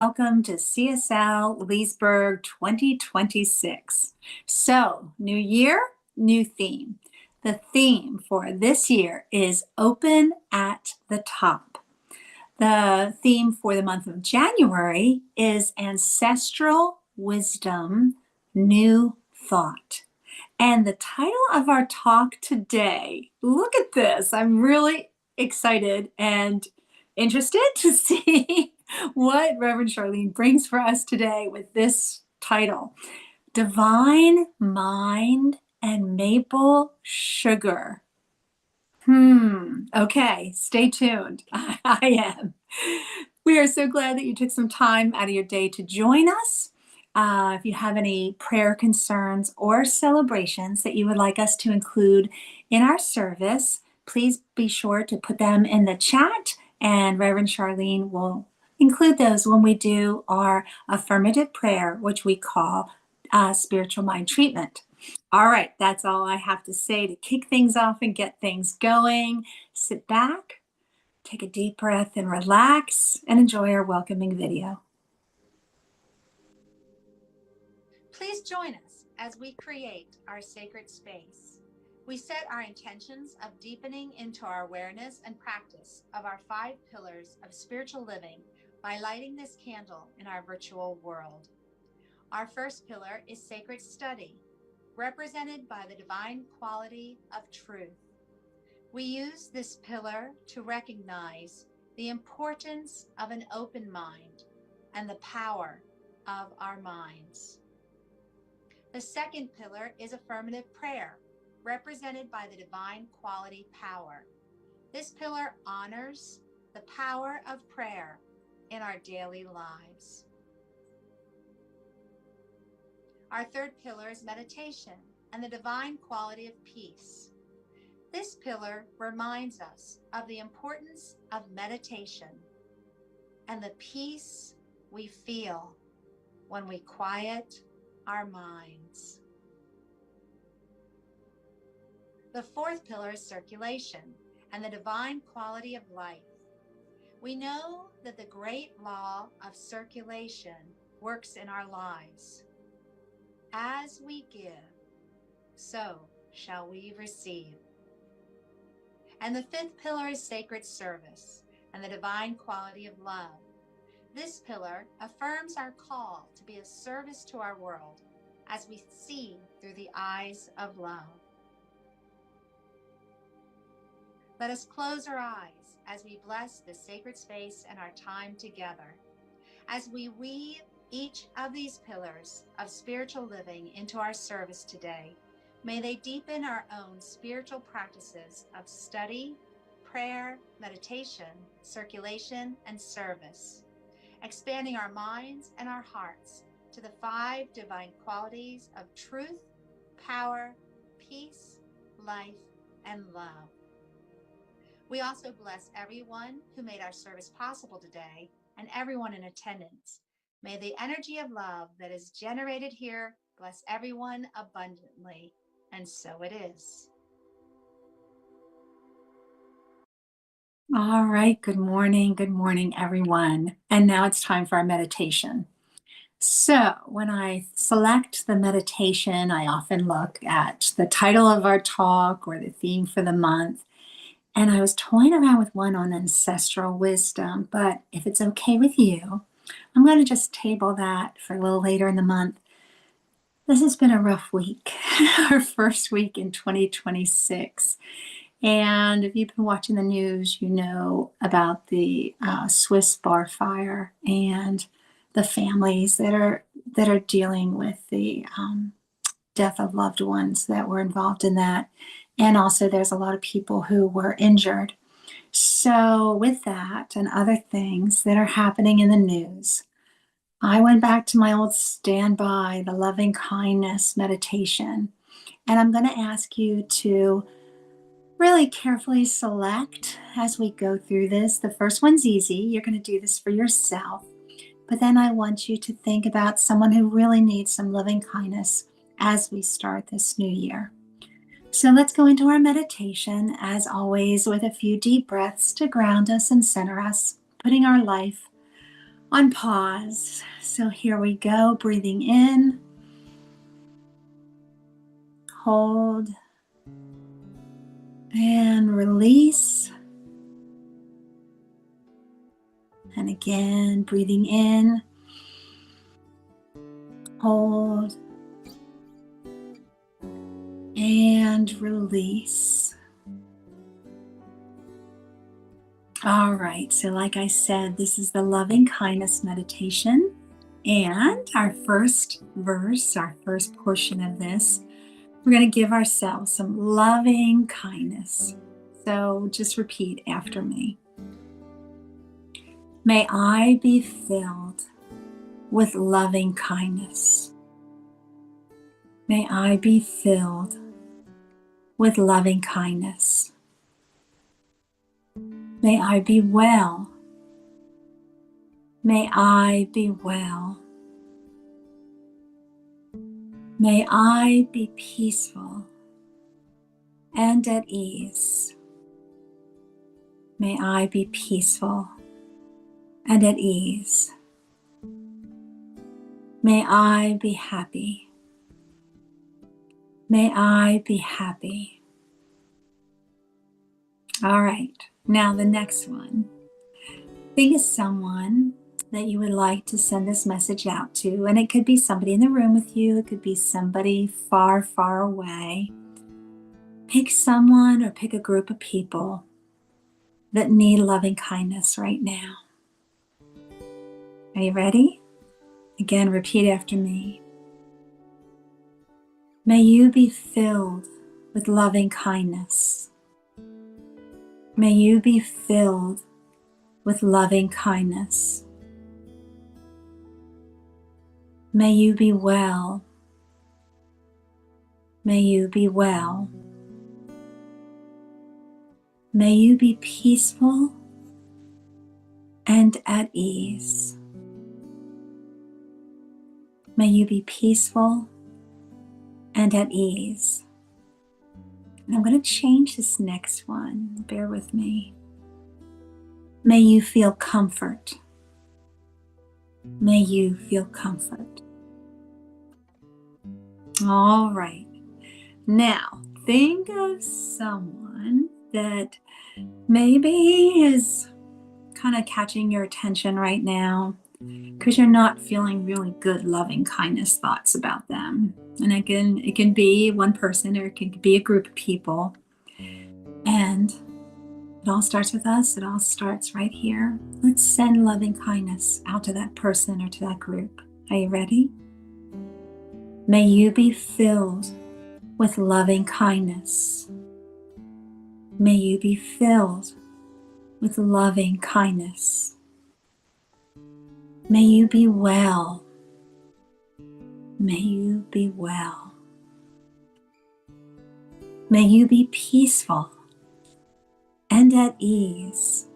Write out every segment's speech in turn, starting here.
Welcome to CSL Leesburg 2026. So, new year, new theme. The theme for this year is Open at the Top. The theme for the month of January is Ancestral Wisdom, New Thought. And the title of our talk today, look at this. I'm really excited and interested to see what Reverend Charlene brings for us today with this title, Divine Mind and Maple Sugar. Okay, stay tuned. I am. We are so glad that you took some time out of your day to join us. If you have any prayer concerns or celebrations that you would like us to include in our service, please be sure to put them in the chat, and Reverend Charlene will include those when we do our affirmative prayer, which we call spiritual mind treatment. All right, that's all I have to say to kick things off and get things going. Sit back, take a deep breath and relax, and enjoy our welcoming video. Please join us as we create our sacred space. We set our intentions of deepening into our awareness and practice of our 5 pillars of spiritual living by lighting this candle in our virtual world. Our first pillar is sacred study, represented by the divine quality of truth. We use this pillar to recognize the importance of an open mind and the power of our minds. The second pillar is affirmative prayer, represented by the divine quality power. This pillar honors the power of prayer in our daily lives. Our third pillar is meditation and the divine quality of peace. This pillar reminds us of the importance of meditation and the peace we feel when we quiet our minds. The fourth pillar is circulation and the divine quality of life. We know that the great law of circulation works in our lives. As we give, so shall we receive. And the fifth pillar is sacred service and the divine quality of love. This pillar affirms our call to be of service to our world as we see through the eyes of love. Let us close our eyes as we bless this sacred space and our time together. As we weave each of these pillars of spiritual living into our service today, may they deepen our own spiritual practices of study, prayer, meditation, circulation, and service, expanding our minds and our hearts to the 5 divine qualities of truth, power, peace, life, and love. We also bless everyone who made our service possible today and everyone in attendance. May the energy of love that is generated here bless everyone abundantly, and so it is. All right, good morning, everyone. And now it's time for our meditation. So when I select the meditation, I often look at the title of our talk or the theme for the month. And I was toying around with one on ancestral wisdom, but if it's okay with you, I'm going to just table that for a little later in the month. This has been a rough week, our first week in 2026. And if you've been watching the news, you know about the Swiss bar fire and the families that are dealing with the death of loved ones that were involved in that. And also there's a lot of people who were injured. So with that and other things that are happening in the news, I went back to my old standby, the loving kindness meditation. And I'm going to ask you to really carefully select as we go through this. The first one's easy. You're going to do this for yourself. But then I want you to think about someone who really needs some loving kindness as we start this new year. So let's go into our meditation, as always, with a few deep breaths to ground us and center us, putting our life on pause. So here we go, breathing in, hold, and release. And again, breathing in, hold, and release. All right, so like I said, this is the loving kindness meditation. And our first verse, our first portion of this, we're going to give ourselves some loving kindness. So just repeat after me. May I be filled with loving kindness. May I be filled with loving kindness. May I be well. May I be well. May I be peaceful and at ease. May I be peaceful and at ease. May I be happy. May I be happy. All right, now the next one. Think of someone that you would like to send this message out to, and it could be somebody in the room with you, it could be somebody far, far away. Pick someone or pick a group of people that need loving kindness right now. Are you ready? Again, repeat after me. May you be filled with loving kindness. May you be filled with loving kindness. May you be well. May you be well. May you be peaceful and at ease. May you be peaceful and at ease. And I'm going to change this next one. Bear with me. May you feel comfort. May you feel comfort. All right. Now, think of someone that maybe is kind of catching your attention right now because you're not feeling really good, loving kindness thoughts about them. And again, it can be one person or it can be a group of people. And it all starts with us. It all starts right here. Let's send loving kindness out to that person or to that group. Are you ready? May you be filled with loving kindness. May you be filled with loving kindness. May you be well. May you be well. May you be peaceful and at ease.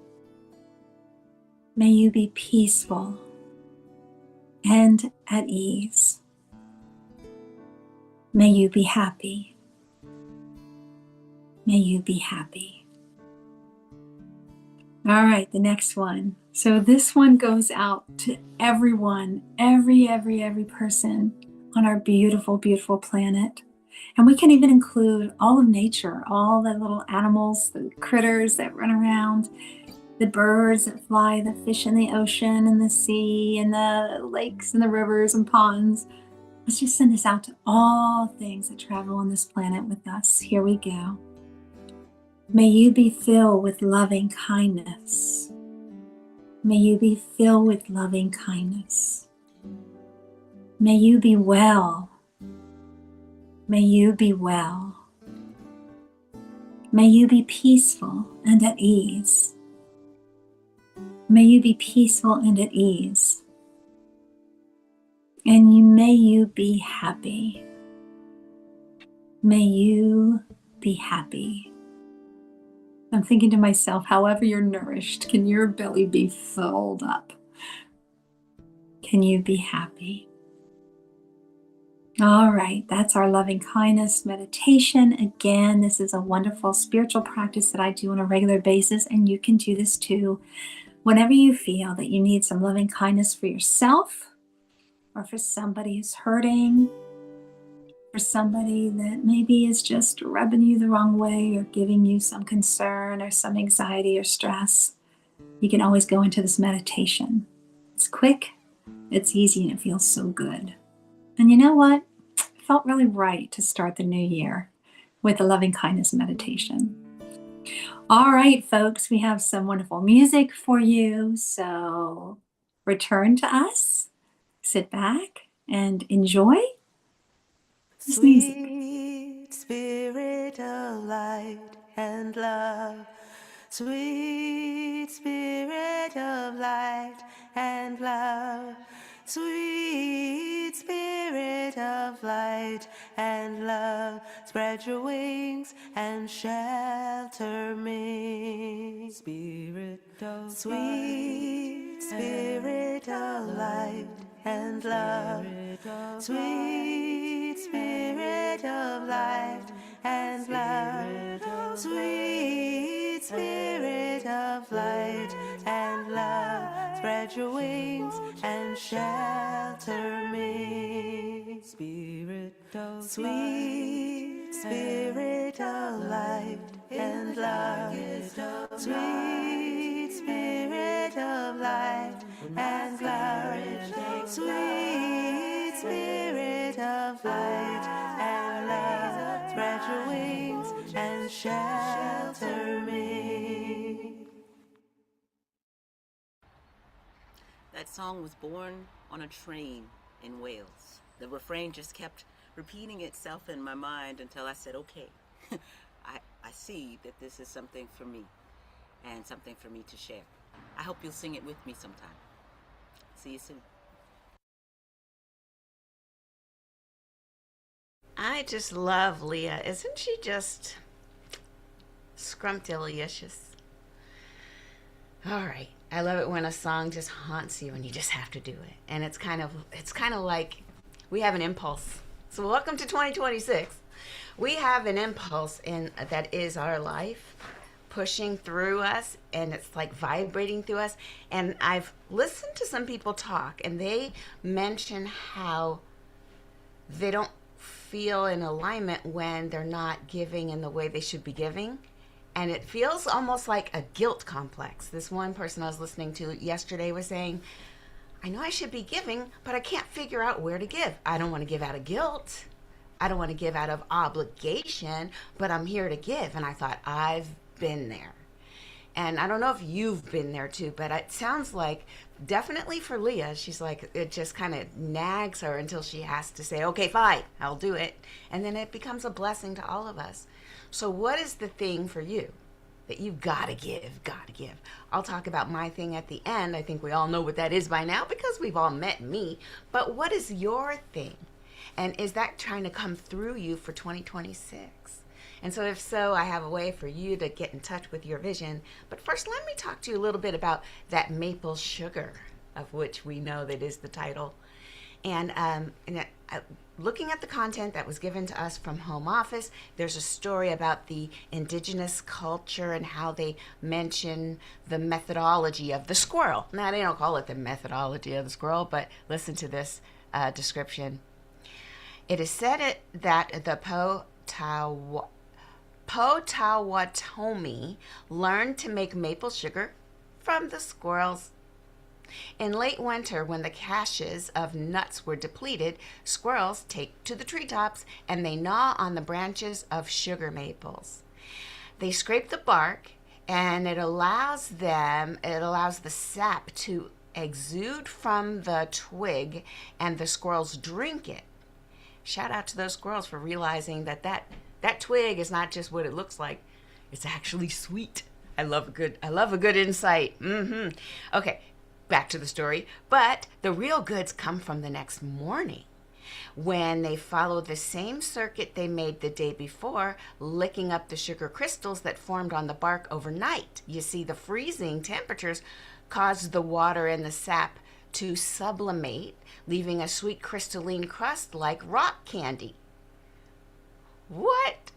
May you be peaceful and at ease. May you be happy. May you be happy. All right, the next one. So this one goes out to everyone, every person on our beautiful, beautiful planet. And we can even include all of nature, all the little animals, the critters that run around, the birds that fly, the fish in the ocean and the sea and the lakes and the rivers and ponds. Let's just send this out to all things that travel on this planet with us. Here we go. May you be filled with loving kindness. May you be filled with loving kindness. May you be well. May you be well. May you be peaceful and at ease. May you be peaceful and at ease. And may you be happy. May you be happy. I'm thinking to myself, however you're nourished, can your belly be filled up? Can you be happy? All right, that's our loving kindness meditation. Again, this is a wonderful spiritual practice that I do on a regular basis, and you can do this too. Whenever you feel that you need some loving kindness for yourself or for somebody who's hurting, for somebody that maybe is just rubbing you the wrong way or giving you some concern or some anxiety or stress, you can always go into this meditation. It's quick, it's easy, and it feels so good. And you know what? It felt really right to start the new year with a loving kindness meditation. All right, folks, we have some wonderful music for you. So return to us, sit back, and enjoy this music. Sweet spirit of light and love, sweet spirit of light and love, sweet spirit of light and love, spread your wings and shelter me. Spirit of sweet spirit of light and love, sweet spirit of light and love, sweet spirit of light and love, spread your wings and shelter me. Spirit of sweet spirit of light and love, sweet spirit of light and love, sweet spirit of light and love, spread your wings and shelter me. That song was born on a train in Wales. The refrain just kept repeating itself in my mind until I said, okay, I see that this is something for me and something for me to share. I hope you'll sing it with me sometime. See you soon. I just love Leah. Isn't she just scrumptious? All right. I love it when a song just haunts you and you just have to do it. And it's kind of like we have an impulse. So welcome to 2026. We have an impulse that is our life pushing through us, and it's like vibrating through us. And I've listened to some people talk, and they mention how they don't feel in alignment when they're not giving in the way they should be giving. And it feels almost like a guilt complex. This one person I was listening to yesterday was saying, I know I should be giving, but I can't figure out where to give. I don't want to give out of guilt. I don't want to give out of obligation, but I'm here to give. And I thought, I've been there. And I don't know if you've been there too, but it sounds like definitely for Leah, she's like, it just kind of nags her until she has to say, okay, fine, I'll do it. And then it becomes a blessing to all of us. So what is the thing for you that you've got to give? I'll talk about my thing at the end. I think we all know what that is by now because we've all met me. But what is your thing? And is that trying to come through you for 2026? And so if so, I have a way for you to get in touch with your vision. But first, let me talk to you a little bit about that maple sugar, of which we know that is the title. And looking at the content that was given to us from Home Office, there's a story about the Indigenous culture and how they mention the methodology of the squirrel. Now, they don't call it the methodology of the squirrel, but listen to this description. It is said that the Potawatomi learned to make maple sugar from the squirrels. In late winter, when the caches of nuts were depleted, squirrels take to the treetops and they gnaw on the branches of sugar maples. They scrape the bark, and it allows the sap to exude from the twig, and the squirrels drink it. Shout out to those squirrels for realizing that twig is not just what it looks like. It's actually sweet. I love a good insight. Okay, back to the story. But the real goods come from the next morning, when they follow the same circuit they made the day before, licking up the sugar crystals that formed on the bark overnight. You see, the freezing temperatures caused the water and the sap to sublimate, leaving a sweet crystalline crust like rock candy. What?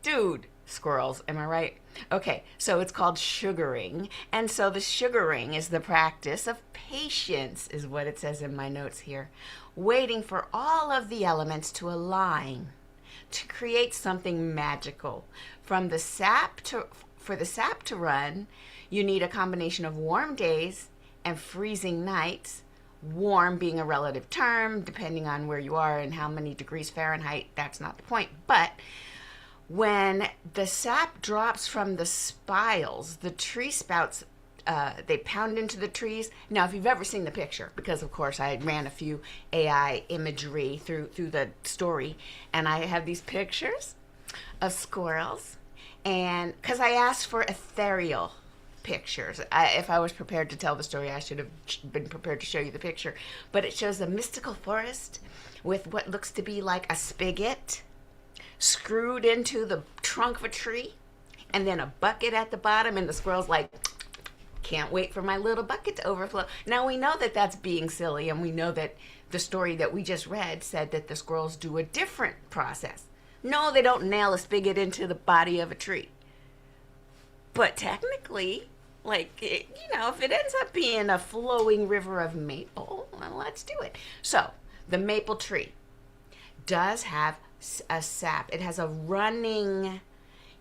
Dude, squirrels, am I right? Okay, so it's called sugaring. And so the sugaring is the practice of patience, is what it says in my notes here. Waiting for all of the elements to align to create something magical. For the sap to run, you need a combination of warm days and freezing nights. Warm being a relative term, depending on where you are and how many degrees Fahrenheit, that's not the point. But when the sap drops from the spiles, the tree spouts, they pound into the trees. Now, if you've ever seen the picture, because of course I ran a few AI imagery through the story, and I have these pictures of squirrels, and because I asked for ethereal pictures. If I was prepared to tell the story, I should have been prepared to show you the picture. But it shows a mystical forest with what looks to be like a spigot screwed into the trunk of a tree, and then a bucket at the bottom, and the squirrel's like, can't wait for my little bucket to overflow. Now we know that that's being silly, and we know that the story that we just read said that the squirrels do a different process. No, they don't nail a spigot into the body of a tree. But technically, if it ends up being a flowing river of maple, well, let's do it. So the maple tree does have a sap. It has a running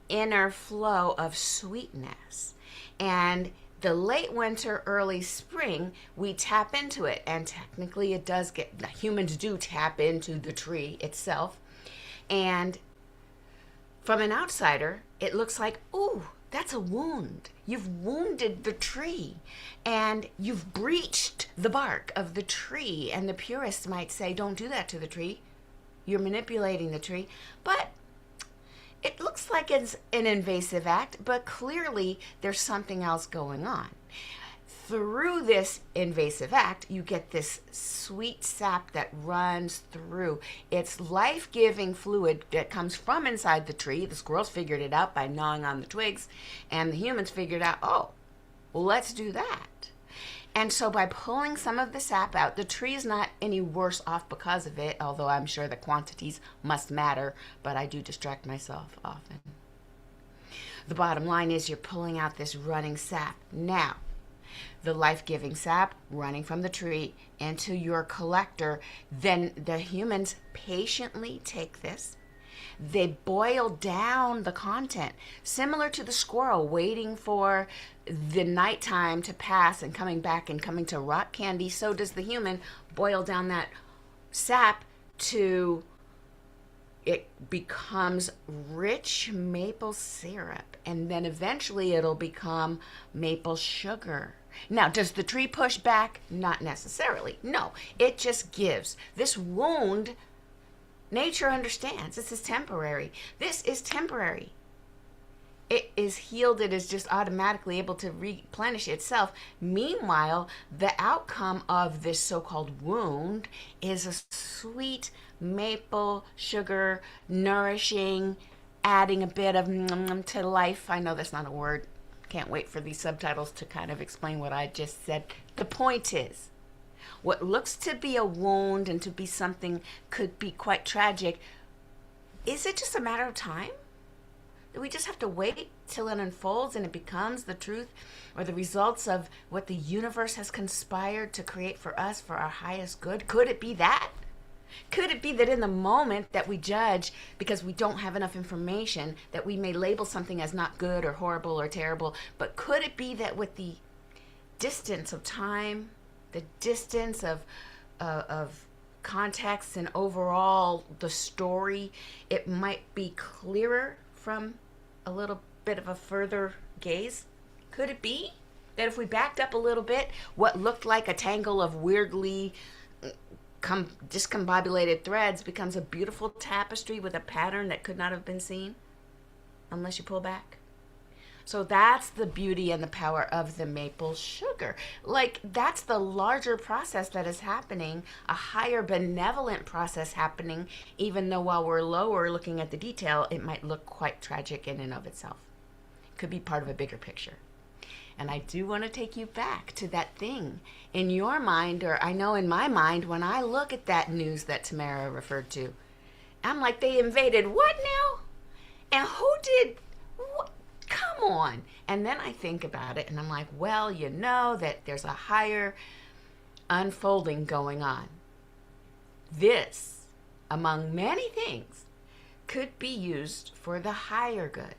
inner flow of sweetness. And the late winter, early spring, we tap into it. And technically it does humans do tap into the tree itself. And from an outsider, it looks like, ooh, that's a wound. You've wounded the tree and you've breached the bark of the tree. And the purists might say, don't do that to the tree. You're manipulating the tree. But it looks like it's an invasive act, but clearly there's something else going on. Through this invasive act, you get this sweet sap that runs through. It's life-giving fluid that comes from inside the tree. The squirrels figured it out by gnawing on the twigs, and the humans figured out, oh, well, let's do that. And so by pulling some of the sap out, the tree is not any worse off because of it, although I'm sure the quantities must matter, but I do distract myself often. The bottom line is you're pulling out this running sap. Now, the life-giving sap running from the tree into your collector, then the humans patiently take this. They boil down the content, similar to the squirrel waiting for the nighttime to pass and coming back and coming to rock candy. So does the human boil down that sap to it becomes rich maple syrup, and then eventually it'll become maple sugar. Now, does the tree push back? Not necessarily. No, it just gives. This wound, nature understands. This is temporary. This is temporary. It is healed. It is just automatically able to replenish itself. Meanwhile, the outcome of this so-called wound is a sweet maple sugar, nourishing, adding a bit of to life. I know that's not a word. Can't wait for these subtitles to kind of explain what I just said. The point is, what looks to be a wound and to be something could be quite tragic. Is it just a matter of time? Do we just have to wait till it unfolds and it becomes the truth or the results of what the universe has conspired to create for us for our highest good? Could it be that? Could it be that in the moment that we judge because we don't have enough information, that we may label something as not good or horrible or terrible, but could it be that with the distance of time, the distance of context and overall the story, it might be clearer from a little bit of a further gaze? Could it be that if we backed up a little bit, what looked like a tangle of weirdly discombobulated threads becomes a beautiful tapestry with a pattern that could not have been seen unless you pull back? So that's the beauty and the power of the maple sugar. Like, that's the larger process that is happening, a higher benevolent process happening, even though while we're lower looking at the detail, it might look quite tragic in and of itself. It could be part of a bigger picture. And I do want to take you back to that thing in your mind, or I know in my mind, when I look at that news that Tamara referred to, I'm like, they invaded what now? And who did what? Come come on. And then I think about it and I'm like, well, you know that there's a higher unfolding going on. This, among many things, could be used for the higher good.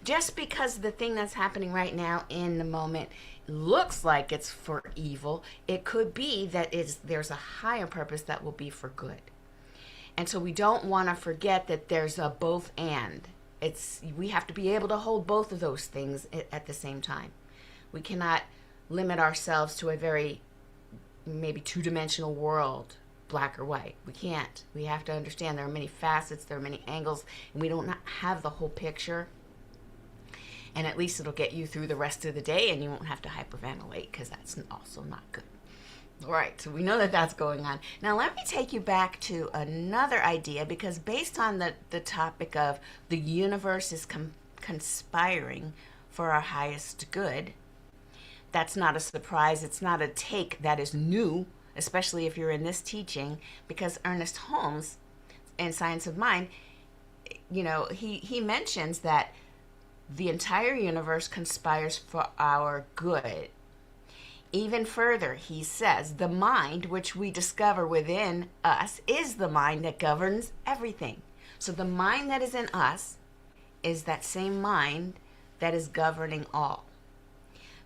Just because the thing that's happening right now in the moment looks like it's for evil, it could be that there's a higher purpose that will be for good. And so we don't want to forget that there's a both and. We have to be able to hold both of those things at the same time. We cannot limit ourselves to a very maybe two-dimensional world, black or white. We can't. We have to understand there are many facets, there are many angles, and we don't have the whole picture. And at least it'll get you through the rest of the day and you won't have to hyperventilate, because that's also not good. All right, so we know that that's going on. Now let me take you back to another idea, because based on the topic of the universe is conspiring for our highest good, that's not a surprise. It's not a take that is new, especially if you're in this teaching, because Ernest Holmes in Science of Mind, he mentions that the entire universe conspires for our good. Even further, he says, the mind which we discover within us is the mind that governs everything. So the mind that is in us is that same mind that is governing all.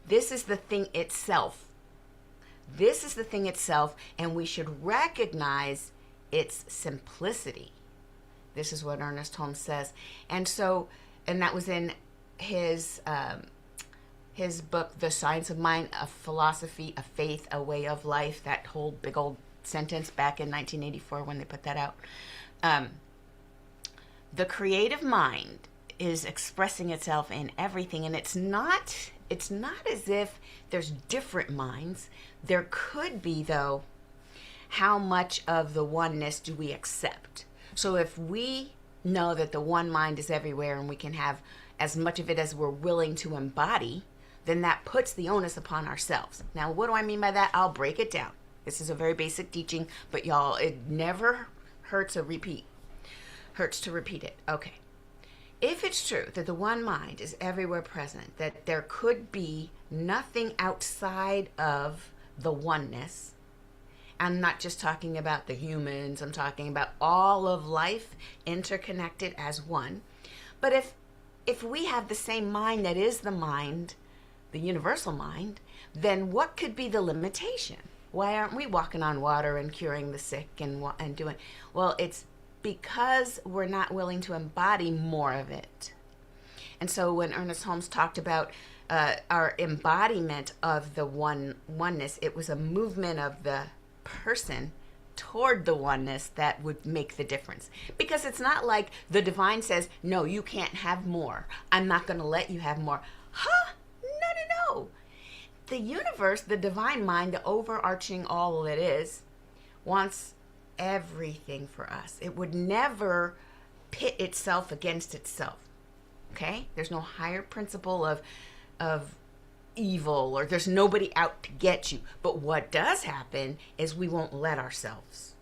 This is the thing itself. This is the thing itself, and we should recognize its simplicity. This is what Ernest Holmes says. And that was in his book, The Science of Mind, A Philosophy, A Faith, A Way of Life, that whole big old sentence back in 1984 when they put that out. The creative mind is expressing itself in everything, and it's not as if there's different minds. There could be, though, how much of the oneness do we accept? So if we know that the one mind is everywhere and we can have as much of it as we're willing to embody, then that puts the onus upon ourselves. Now, what do I mean by that? I'll break it down. This is a very basic teaching, but y'all, it never hurts to repeat it. Okay. If it's true that the one mind is everywhere present, that there could be nothing outside of the oneness, I'm not just talking about the humans, I'm talking about all of life interconnected as one. But if we have the same mind that is the mind, the universal mind, then what could be the limitation? Why aren't we walking on water and curing the sick and doing? Well, it's because we're not willing to embody more of it. And so when Ernest Holmes talked about our embodiment of the oneness, it was a movement of the person toward the oneness that would make the difference. Because it's not like the divine says, no, you can't have more. I'm not going to let you have more. Huh? No. The universe, the divine mind, the overarching all it is, wants everything for us. It would never pit itself against itself. Okay? There's no higher principle of evil, or there's nobody out to get you. But what does happen is we won't let ourselves.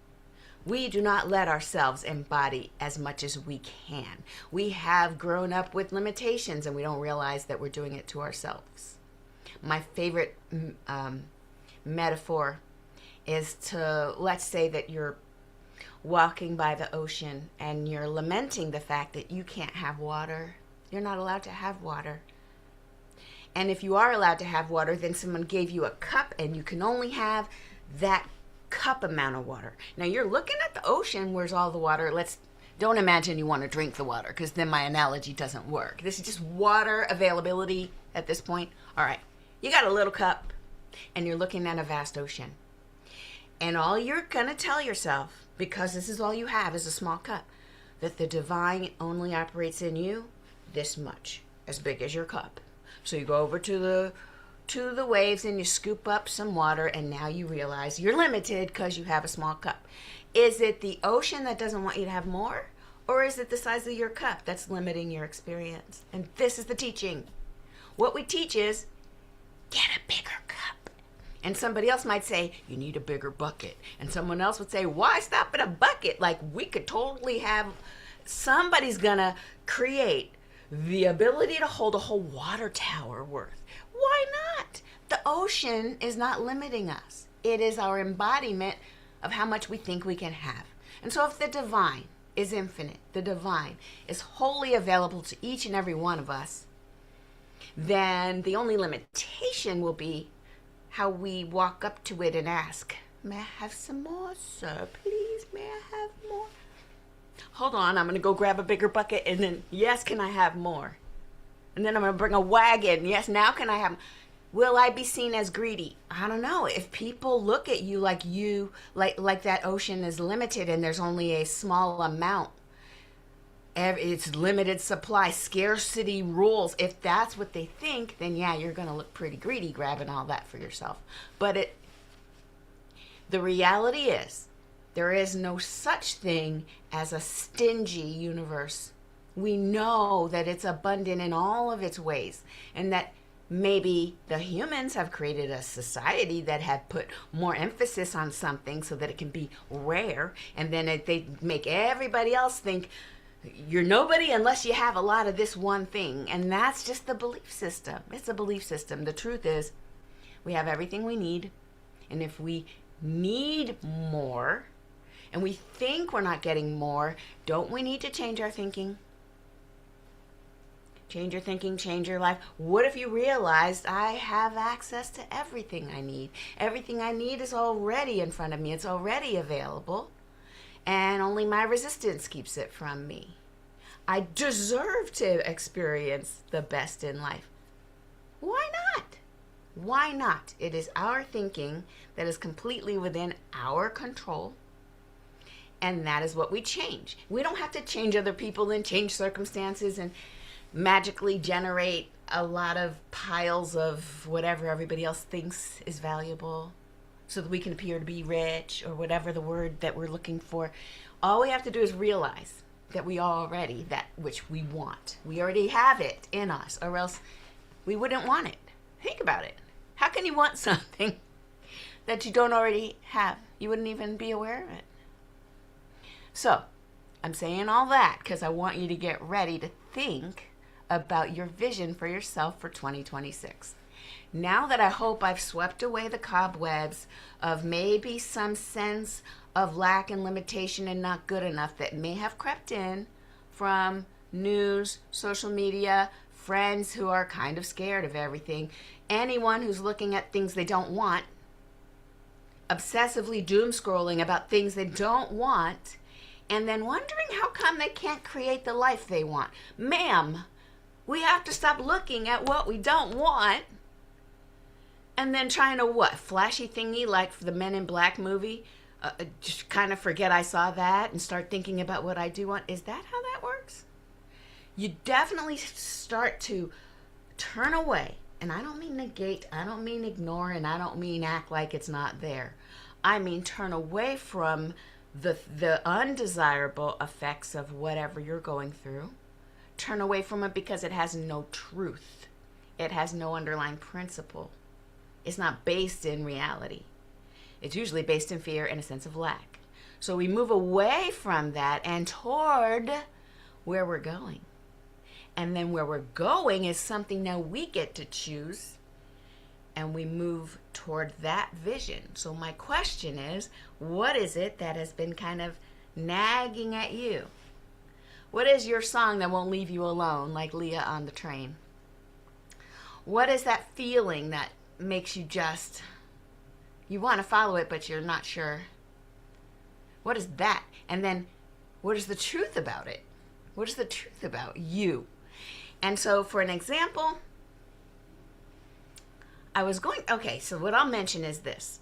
We do not let ourselves embody as much as we can. We have grown up with limitations and we don't realize that we're doing it to ourselves. My favorite metaphor is to, let's say that you're walking by the ocean and you're lamenting the fact that you can't have water. You're not allowed to have water. And if you are allowed to have water, then someone gave you a cup and you can only have that cup amount of water. Now you're looking at the ocean, where's all the water? Don't imagine you want to drink the water, because then my analogy doesn't work. This is just water availability at this point. All right, you got a little cup and you're looking at a vast ocean. And all you're going to tell yourself, because this is all you have is a small cup, that the divine only operates in you this much, as big as your cup. So you go over to the waves and you scoop up some water, and now you realize you're limited because you have a small cup. Is it the ocean that doesn't want you to have more? Or is it the size of your cup that's limiting your experience? And this is the teaching. What we teach is, get a bigger cup. And somebody else might say, you need a bigger bucket. And someone else would say, why stop at a bucket? Like, we could totally have, somebody's gonna create the ability to hold a whole water tower worth. Why not? The ocean is not limiting us. It is our embodiment of how much we think we can have. And so if the divine is infinite, the divine is wholly available to each and every one of us, then the only limitation will be how we walk up to it and ask, may I have some more, sir? Please, may I have more? Hold on, I'm going to go grab a bigger bucket, and then, yes, can I have more? And then I'm going to bring a wagon. Yes, now can I have? Will I be seen as greedy? I don't know. If people look at you like that ocean is limited and there's only a small amount, it's limited supply, scarcity rules. If that's what they think, then yeah, you're going to look pretty greedy grabbing all that for yourself. But the reality is, there is no such thing as a stingy universe. We know that it's abundant in all of its ways, and that maybe the humans have created a society that have put more emphasis on something so that it can be rare, and then they make everybody else think you're nobody unless you have a lot of this one thing. And that's just the belief system. It's a belief system. The truth is, we have everything we need, and if we need more and we think we're not getting more, don't we need to change our thinking? Change your thinking, change your life. What if you realized I have access to everything I need? Everything I need is already in front of me. It's already available. And only my resistance keeps it from me. I deserve to experience the best in life. Why not? Why not? It is our thinking that is completely within our control. And that is what we change. We don't have to change other people and change circumstances and magically generate a lot of piles of whatever everybody else thinks is valuable so that we can appear to be rich, or whatever the word that we're looking for. All we have to do is realize that we are already that which we want. We already have it in us, or else we wouldn't want it. Think about it. How can you want something that you don't already have? You wouldn't even be aware of it. So, I'm saying all that because I want you to get ready to think about your vision for yourself for 2026. Now that I hope I've swept away the cobwebs of maybe some sense of lack and limitation and not good enough that may have crept in from news, social media, friends who are kind of scared of everything, anyone who's looking at things they don't want, obsessively doom scrolling about things they don't want, and then wondering how come they can't create the life they want. Ma'am, we have to stop looking at what we don't want and then trying to what? Flashy thingy like for the Men in Black movie? Just kind of forget I saw that and start thinking about what I do want. Is that how that works? You definitely start to turn away. And I don't mean negate, I don't mean ignore, and I don't mean act like it's not there. I mean turn away from the undesirable effects of whatever you're going through. Turn away from it because it has no truth. It has no underlying principle. It's not based in reality. It's usually based in fear and a sense of lack. So we move away from that and toward where we're going. And then where we're going is something now we get to choose, and we move toward that vision. So my question is, what is it that has been kind of nagging at you? What is your song that won't leave you alone, like Leah on the train? What is that feeling that makes you just, you want to follow it, but you're not sure? What is that? And then what is the truth about it? What is the truth about you? And so for an example, so what I'll mention is this.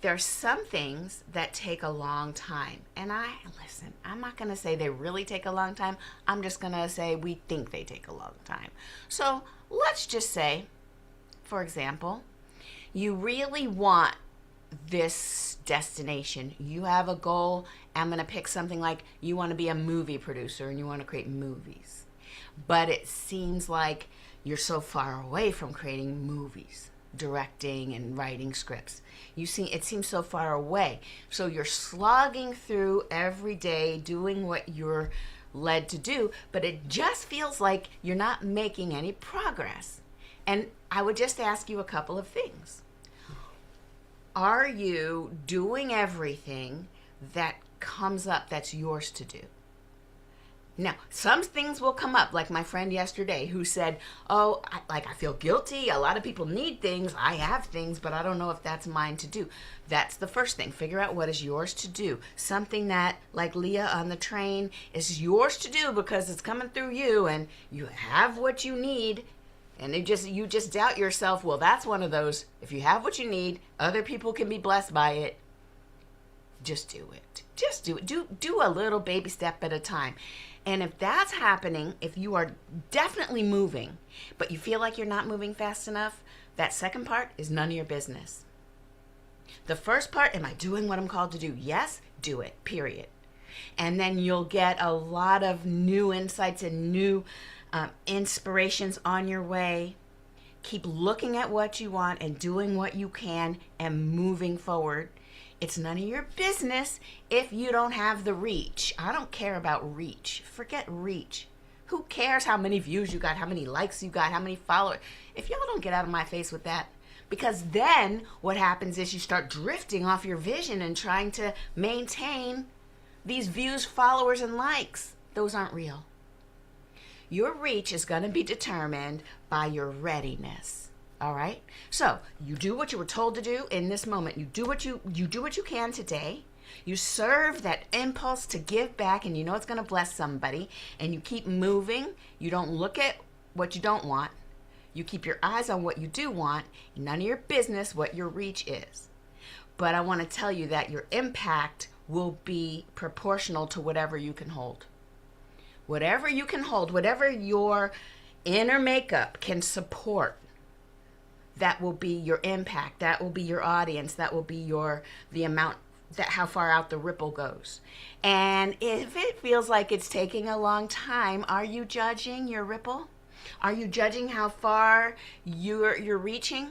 There are some things that take a long time. And I'm not going to say they really take a long time. I'm just going to say we think they take a long time. So let's just say, for example, you really want this destination. You have a goal. I'm going to pick something like you want to be a movie producer and you want to create movies. But it seems like you're so far away from creating movies, directing and writing scripts. It seems so far away. So you're slogging through every day doing what you're led to do, but it just feels like you're not making any progress. And I would just ask you a couple of things. Are you doing everything that comes up that's yours to do? Now, some things will come up, like my friend yesterday who said, oh, I feel guilty. A lot of people need things. I have things, but I don't know if that's mine to do. That's the first thing. Figure out what is yours to do. Something that, like Leah on the train, is yours to do because it's coming through you and you have what you need. And you just doubt yourself. Well, that's one of those. If you have what you need, other people can be blessed by it. Just do it. Just do it. Do a little baby step at a time. And if that's happening, if you are definitely moving, but you feel like you're not moving fast enough, that second part is none of your business. The first part, am I doing what I'm called to do? Yes, do it, period. And then you'll get a lot of new insights and new inspirations on your way. Keep looking at what you want and doing what you can and moving forward. It's none of your business if you don't have the reach. I don't care about reach. Forget reach. Who cares how many views you got, how many likes you got, how many followers? If y'all don't get out of my face with that, because then what happens is you start drifting off your vision and trying to maintain these views, followers, and likes. Those aren't real. Your reach is going to be determined by your readiness. All right. So you do what you were told to do in this moment. You do what you can today. You serve that impulse to give back, and you know it's going to bless somebody. And you keep moving. You don't look at what you don't want. You keep your eyes on what you do want. None of your business what your reach is. But I want to tell you that your impact will be proportional to whatever you can hold. Whatever you can hold, whatever your inner makeup can support. That will be your impact. That will be your audience. That will be the amount, that how far out the ripple goes. And if it feels like it's taking a long time, are you judging your ripple? Are you judging how far you're reaching?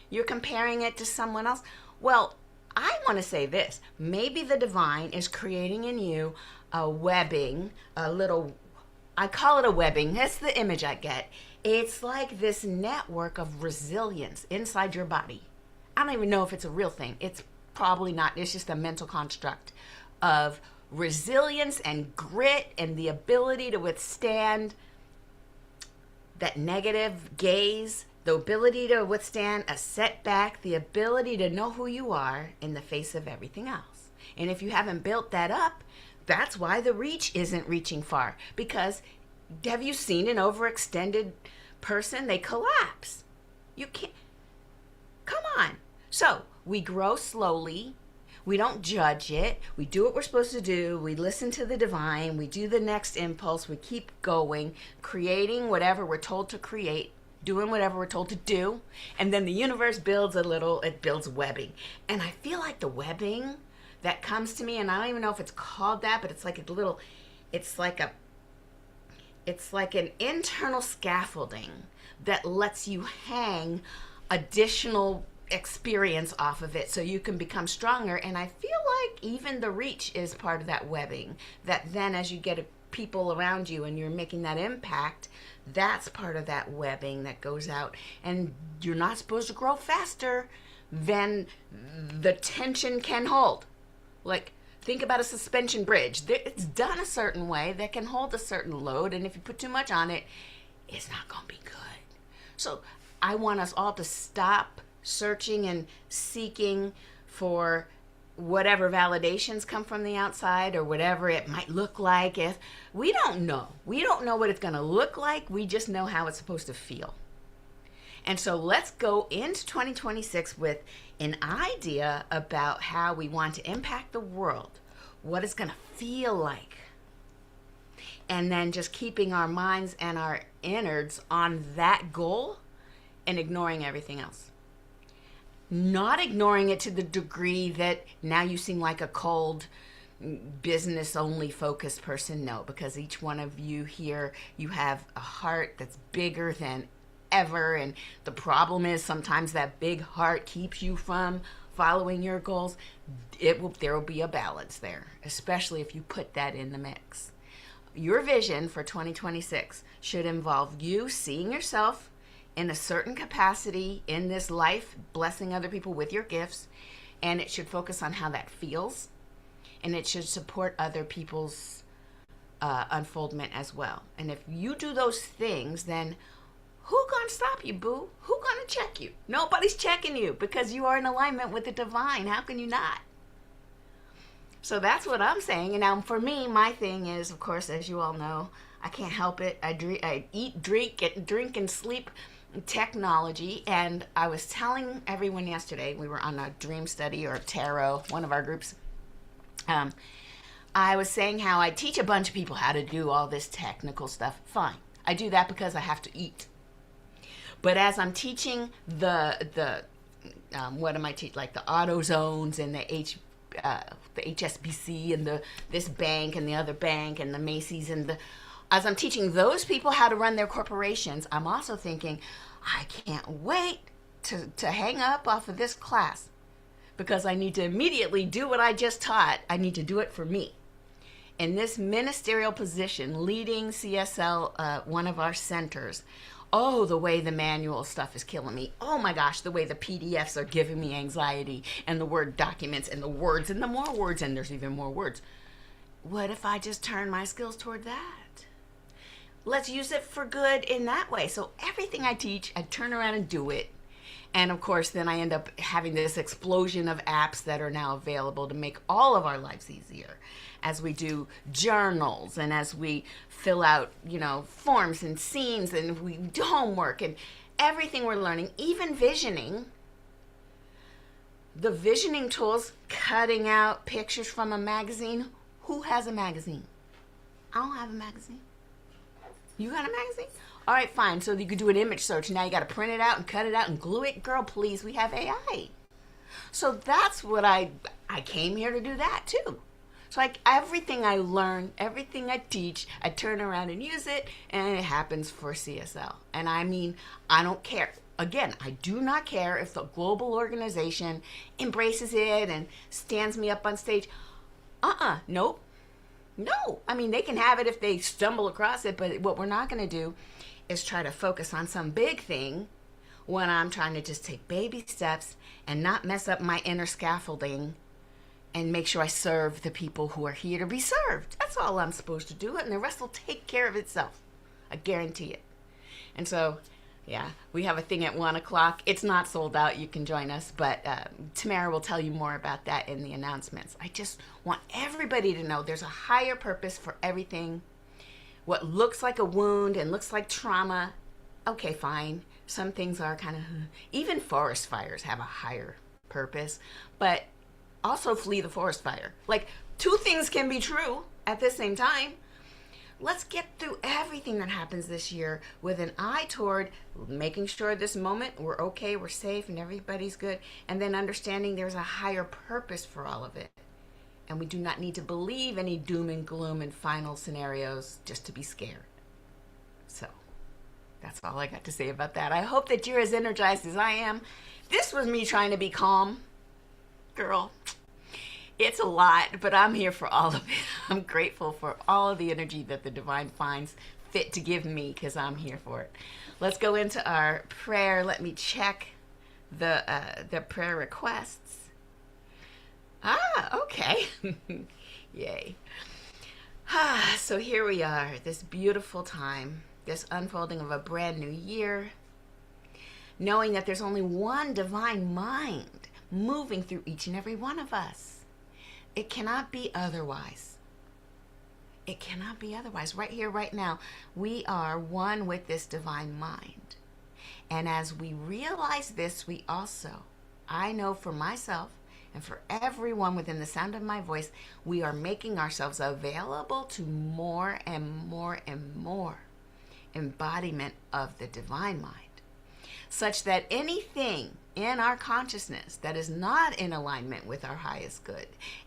You're comparing it to someone else? Well, I want to say this. Maybe the divine is creating in you a webbing, I call it a webbing. That's the image I get. It's like this network of resilience inside your body. I don't even know if it's a real thing. It's probably not. It's just a mental construct of resilience and grit and the ability to withstand that negative gaze, the ability to withstand a setback, the ability to know who you are in the face of everything else. And if you haven't built that up, that's why the reach isn't reaching far. Because have you seen an overextended person? They collapse. You can't. Come on. So we grow slowly. We don't judge it. We do what we're supposed to do. We listen to the divine. We do the next impulse. We keep going, creating whatever we're told to create, doing whatever we're told to do. And then the universe builds it builds webbing. And I feel like the webbing that comes to me, and I don't even know if it's called that, but it's like an internal scaffolding that lets you hang additional experience off of it so you can become stronger. And I feel like even the reach is part of that webbing, that then as you get people around you and you're making that impact, that's part of that webbing that goes out. And you're not supposed to grow faster than the tension can hold. Like, think about a suspension bridge. It's done a certain way that can hold a certain load, and if you put too much on it, it's not going to be good. So I want us all to stop searching and seeking for whatever validations come from the outside or whatever it might look like. If we don't know what it's going to look like. We just know how it's supposed to feel. And so let's go into 2026 with an idea about how we want to impact the world, what it's going to feel like. And then just keeping our minds and our innards on that goal and ignoring everything else. Not ignoring it to the degree that now you seem like a cold, business-only focused person. No, because each one of you here, you have a heart that's bigger than ever, and the problem is sometimes that big heart keeps you from following your goals. There will be a balance there, especially if you put that in the mix. your vision for 2026 should involve you seeing yourself in a certain capacity in this life, blessing other people with your gifts, and it should focus on how that feels, and it should support other people's unfoldment as well. And if you do those things, then who gonna stop you, boo? Who gonna check you? Nobody's checking you because you are in alignment with the divine. How can you not? So that's what I'm saying. And now for me, my thing is, of course, as you all know, I can't help it. I eat, drink, and sleep technology. And I was telling everyone yesterday, we were on a dream study or tarot, one of our groups. I was saying how I teach a bunch of people how to do all this technical stuff. Fine. I do that because I have to eat. But as I'm teaching what am I teaching? Like the auto zones and the HSBC and this bank and the other bank and the Macy's as I'm teaching those people how to run their corporations, I'm also thinking, I can't wait to hang up off of this class because I need to immediately do what I just taught. I need to do it for me. In this ministerial position, leading CSL, one of our centers, oh, the way the manual stuff is killing me. Oh my gosh, the way the PDFs are giving me anxiety, and the Word documents and the words and the more words, and there's even more words. What if I just turn my skills toward that? Let's use it for good in that way. So everything I teach, I turn around and do it. And of course, then I end up having this explosion of apps that are now available to make all of our lives easier as we do journals and as we fill out, forms and scenes and we do homework and everything we're learning, even visioning. The visioning tools, cutting out pictures from a magazine. Who has a magazine? I don't have a magazine. You got a magazine? All right, fine. So you could do an image search. Now you got to print it out and cut it out and glue it. Girl, please, we have AI. So that's what I came here to do that too. So like everything I learn, everything I teach, I turn around and use it, and it happens for CSL. And I mean, I don't care. Again, I do not care if the global organization embraces it and stands me up on stage. Nope. No. I mean, they can have it if they stumble across it, but what we're not going to do is try to focus on some big thing when I'm trying to just take baby steps and not mess up my inner scaffolding and make sure I serve the people who are here to be served. That's all I'm supposed to do, and the rest will take care of itself. I guarantee it. And so, yeah, we have a thing at 1 o'clock. It's not sold out. You can join us, but Tamara will tell you more about that in the announcements. I just want everybody to know there's a higher purpose for everything. What looks like a wound and looks like trauma, okay, fine. Some things are kind of, even forest fires have a higher purpose, but also flee the forest fire. Like, two things can be true at the same time. Let's get through everything that happens this year with an eye toward making sure this moment we're okay, we're safe, and everybody's good, and then understanding there's a higher purpose for all of it. And we do not need to believe any doom and gloom and final scenarios just to be scared. So that's all I got to say about that. I hope that you're as energized as I am. This was me trying to be calm. Girl, it's a lot, but I'm here for all of it. I'm grateful for all of the energy that the divine finds fit to give me because I'm here for it. Let's go into our prayer. Let me check the prayer requests. Okay. Yay. So here we are, this beautiful time, this unfolding of a brand new year, knowing that there's only one divine mind moving through each and every one of us. It cannot be otherwise. It cannot be otherwise. Right here, right now, we are one with this divine mind. And as we realize this, we also, I know for myself and for everyone within the sound of my voice, we are making ourselves available to more and more and more embodiment of the divine mind, such that anything in our consciousness that is not in alignment with our highest good,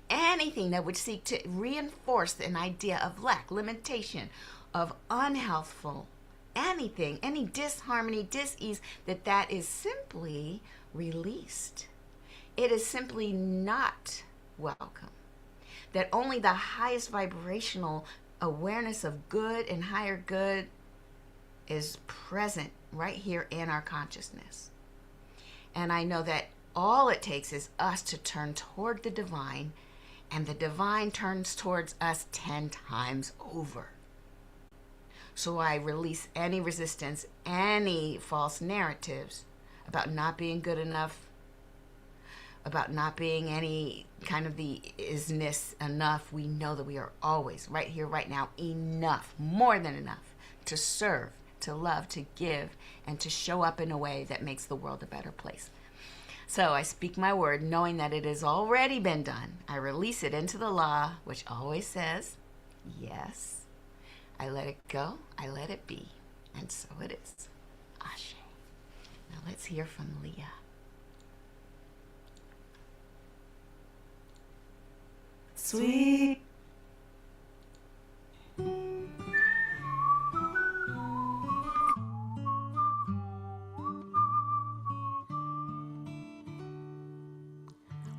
anything that would seek to reinforce an idea of lack, limitation, of unhealthful, anything, any disharmony, dis-ease, that is simply released. It is simply not welcome. That only the highest vibrational awareness of good and higher good is present right here in our consciousness. And I know that all it takes is us to turn toward the divine, and the divine turns towards us 10 times over. So I release any resistance, any false narratives about not being good enough, about not being any kind of the isness enough. We know that we are always right here, right now, enough, more than enough to serve, to love, to give, and to show up in a way that makes the world a better place. So I speak my word knowing that it has already been done. I release it into the law, which always says, yes. I let it go, I let it be, and so it is. Ashe. Now let's hear from Leah. Sweet.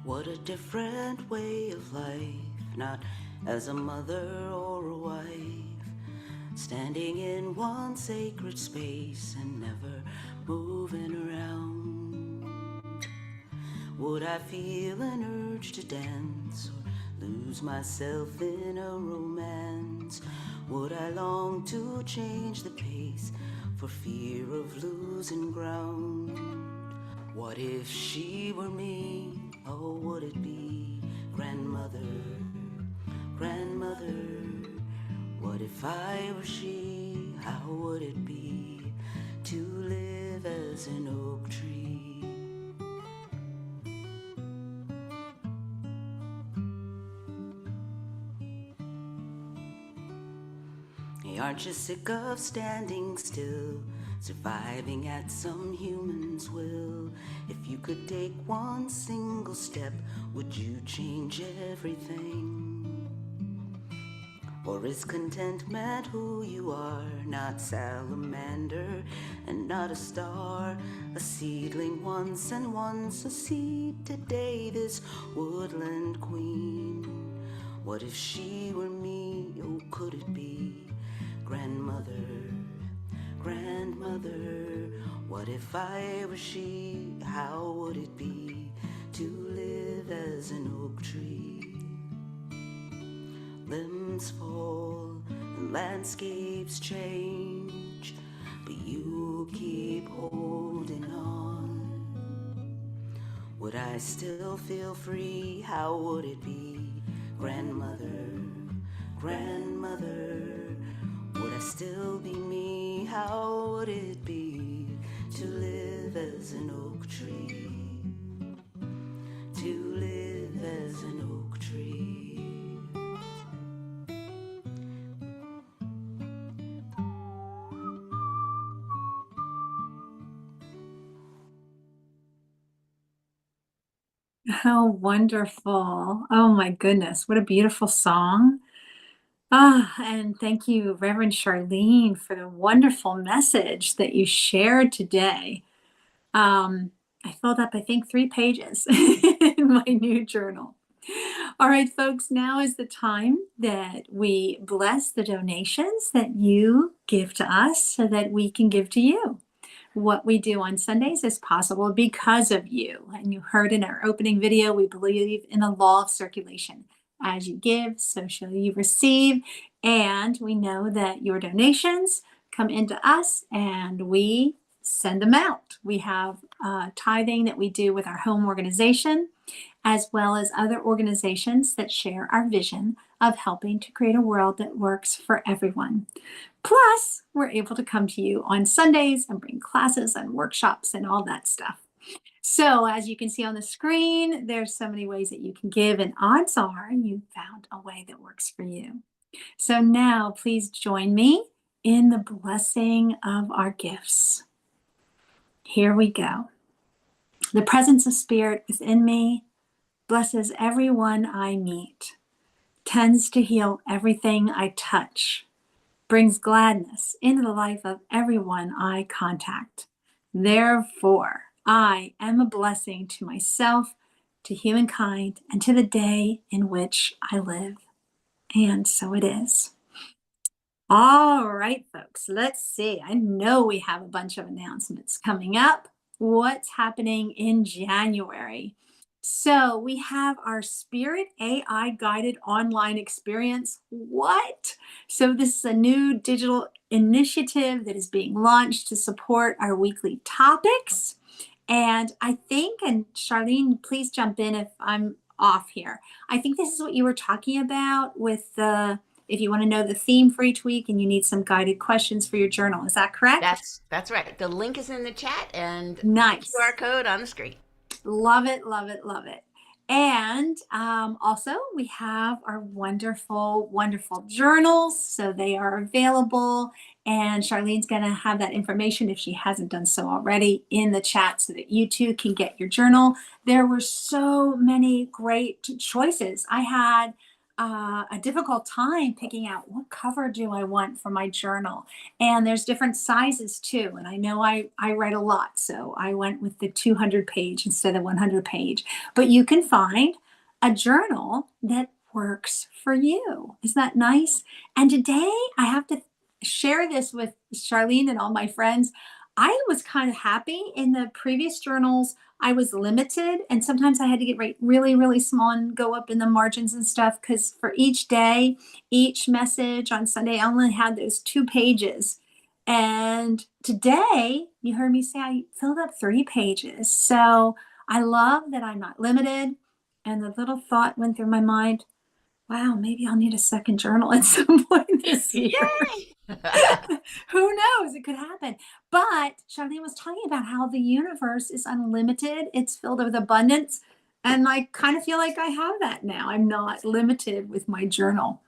What a different way of life, not as a mother or a wife, standing in one sacred space and never moving around. Would I feel an urge to dance or lose myself in a romance? Would I long to change the pace for fear of losing ground? What if she were me? Oh, would it be grandmother, grandmother? What if I were she? How would it be to live as an oak tree? Hey, aren't you sick of standing still, surviving at some human's will? If you could take one single step, would you change everything? Or is contentment who you are, not salamander and not a star? A seedling once and once a seed today, this woodland queen. What if she were me? Oh, could it be grandmother, grandmother? What if I were she? How would it be to live as an oak tree? Limbs fall and landscapes change, but you keep holding on. Would I still feel free? How would it be grandmother, grandmother? Would I still be me? How would it be to live as an oak tree? To live as an oak tree. How wonderful. Oh my goodness, what a beautiful song. Ah, and thank you, Reverend Charlene, for the wonderful message that you shared today. I filled up, I think, 3 pages in my new journal. All right, folks, now is the time that we bless the donations that you give to us so that we can give to you. What we do on Sundays is possible because of you. And you heard in our opening video, we believe in the law of circulation. As you give, so shall you receive. And we know that your donations come into us and we send them out. We have tithing that we do with our home organization, as well as other organizations that share our vision of helping to create a world that works for everyone. Plus, we're able to come to you on Sundays and bring classes and workshops and all that stuff. So as you can see on the screen, there's so many ways that you can give, and odds are you found a way that works for you. So now please join me in the blessing of our gifts. Here we go. The presence of Spirit within me blesses everyone I meet, tends to heal everything I touch, brings gladness into the life of everyone I contact. Therefore, I am a blessing to myself, to humankind, and to the day in which I live. And so it is. All right, folks, let's see. I know we have a bunch of announcements coming up. What's happening in January? So we have our Spirit AI guided online experience. What? So this is a new digital initiative that is being launched to support our weekly topics. And I think, and Charlene, please jump in if I'm off here. I think this is what you were talking about with the, if you want to know the theme for each week and you need some guided questions for your journal. Is that correct? That's right. The link is in the chat and Nice. QR code on the screen. Love it, love it, love it. And also, we have our wonderful, wonderful journals. So they are available. And Charlene's going to have that information, if she hasn't done so already, in the chat so that you too can get your journal. There were so many great choices. I had a difficult time picking out what cover do I want for my journal. And there's different sizes too. And I know I write a lot, so I went with the 200 page instead of 100 page. But you can find a journal that works for you. Isn't that nice? And today I have to share this with Charlene and all my friends. I was kind of happy in the previous journals. I was limited, and sometimes I had to get really, really small and go up in the margins and stuff because for each day, each message on Sunday, I only had those 2 pages. And today, you heard me say I filled up 3 pages. So I love that I'm not limited. And the little thought went through my mind, wow, maybe I'll need a second journal at some point this year. Yay! Who knows? It could happen. But Charlene was talking about how the universe is unlimited. It's filled with abundance. And I kind of feel like I have that now. I'm not limited with my journal.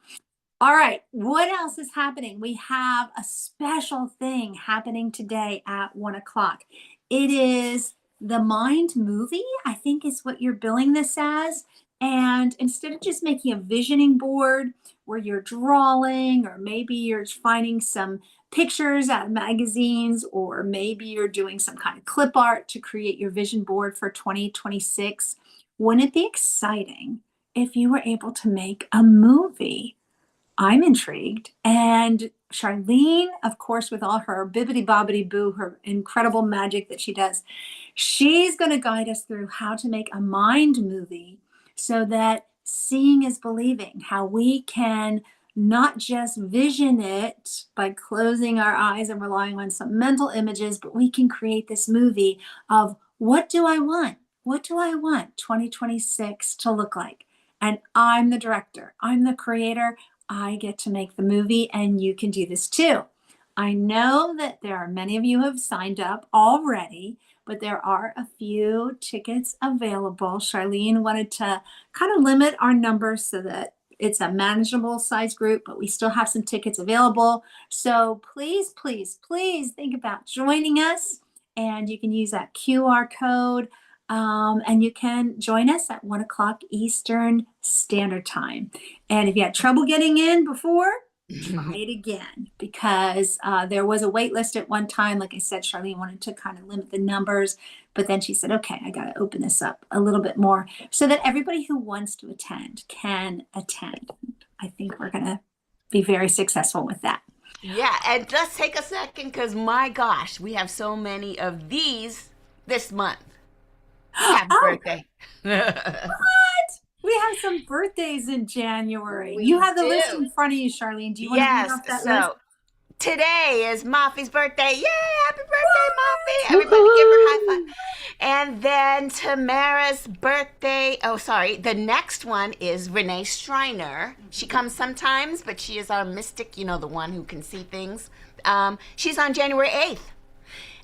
All right, what else is happening? We have a special thing happening today at 1:00. It is the Mind Movie, I think is what you're billing this as. And instead of just making a visioning board where you're drawing, or maybe you're finding some pictures out of magazines, or maybe you're doing some kind of clip art to create your vision board for 2026, wouldn't it be exciting if you were able to make a movie? I'm intrigued. And Charlene, of course, with all her bibbity bobbity boo, her incredible magic that she does, she's going to guide us through how to make a mind movie so that seeing is believing, how we can not just vision it by closing our eyes and relying on some mental images, but we can create this movie of what do I want? What do I want 2026 to look like? And I'm the director, I'm the creator. I get to make the movie, and you can do this too. I know that there are many of you who have signed up already, but there are a few tickets available. Charlene wanted to kind of limit our numbers so that it's a manageable size group, but we still have some tickets available. So please, please, please think about joining us, and you can use that QR code. And you can join us at 1:00 Eastern Standard Time. And if you had trouble getting in before, try it again, because there was a wait list at one time. Like I said, Charlene wanted to kind of limit the numbers, but then she said, okay, I got to open this up a little bit more so that everybody who wants to attend can attend. I think we're going to be very successful with that. Yeah, and let's take a second because my gosh, we have so many of these this month. Happy birthday. What? We have some birthdays in January. You have the list in front of you, Charlene. Do you want to read off that list? Today is Mafi's birthday. Yay! Happy birthday, Mafi! Everybody give her a high five. And then Tamara's birthday. Oh, sorry. The next one is Renee Schreiner. She comes sometimes, but she is our mystic, you know, the one who can see things. She's on January 8th.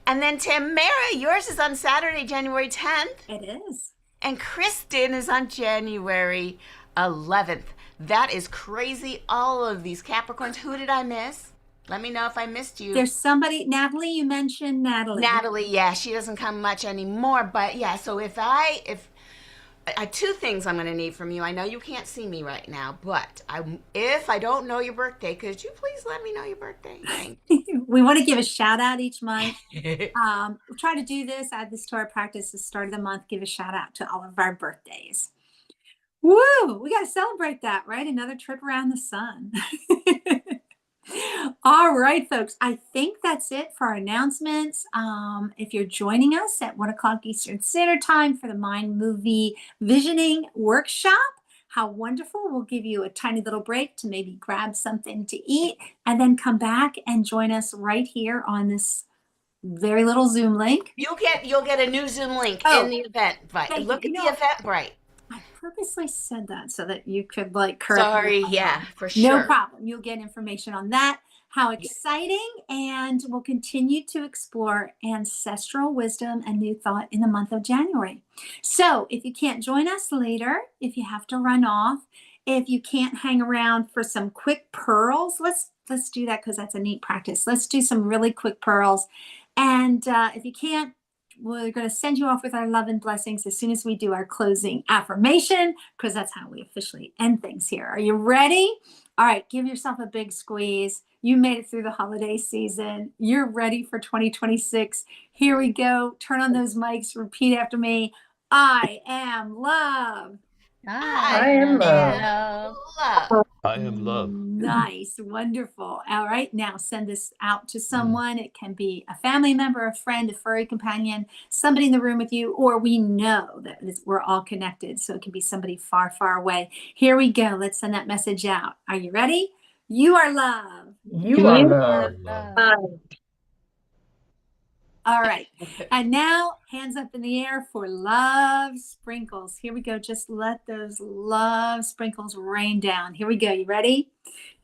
And then Tamara, yours is on Saturday, January 10th. It is. And Kristen is on January 11th. That is crazy. All of these Capricorns. Who did I miss? Let me know if I missed you. There's somebody, Natalie, you mentioned Natalie. Natalie, yeah, she doesn't come much anymore. But yeah, so if 2 things I'm going to need from you. I know you can't see me right now, but if I don't know your birthday, could you please let me know your birthday? Thank you. We want to give a shout out each month. We try to do this, add this to our practice at the start of the month, give a shout out to all of our birthdays. Woo! We got to celebrate that, right? Another trip around the sun. All right, folks. I think that's it for our announcements. If you're joining us at 1 o'clock Eastern Standard Time for the Mind Movie Visioning Workshop, how wonderful. We'll give you a tiny little break to maybe grab something to eat and then come back and join us right here on this very little Zoom link. You'll get a new Zoom link Oh, in the Eventbrite. thank Look you. at You the know, Eventbrite. I purposely said that so that you could like correct me Sorry, if I'm yeah, wrong. for No sure. problem. You'll get information on that. How exciting. And we'll continue to explore ancestral wisdom and new thought in the month of January. So if you can't join us later, if you have to run off, if you can't hang around for some quick pearls, let's do that because that's a neat practice. Let's do some really quick pearls. And if you can't, we're going to send you off with our love and blessings as soon as we do our closing affirmation, because that's how we officially end things here. Are you ready? All right, give yourself a big squeeze. You made it through the holiday season. You're ready for 2026. Here we go. Turn on those mics. Repeat after me. I am love. I am love. I am love. Nice, wonderful. All right, now send this out to someone. It can be a family member, a friend, a furry companion, somebody in the room with you, or we know that we're all connected. So it can be somebody far, far away. Here we go. Let's send that message out. Are you ready? You are love. You are love. All right. And now hands up in the air for love sprinkles. Here we go. Just let those love sprinkles rain down. Here we go. You ready?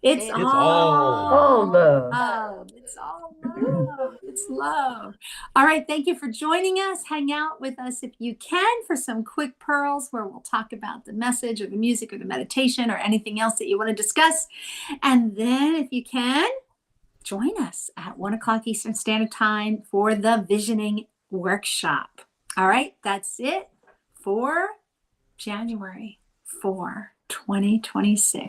It's all love. It's all love. It's love. All right. Thank you for joining us. Hang out with us if you can for some quick pearls where we'll talk about the message or the music or the meditation or anything else that you want to discuss. And then if you can, join us at 1 o'clock Eastern Standard Time for the Visioning Workshop. All right, that's it for January 4, 2026.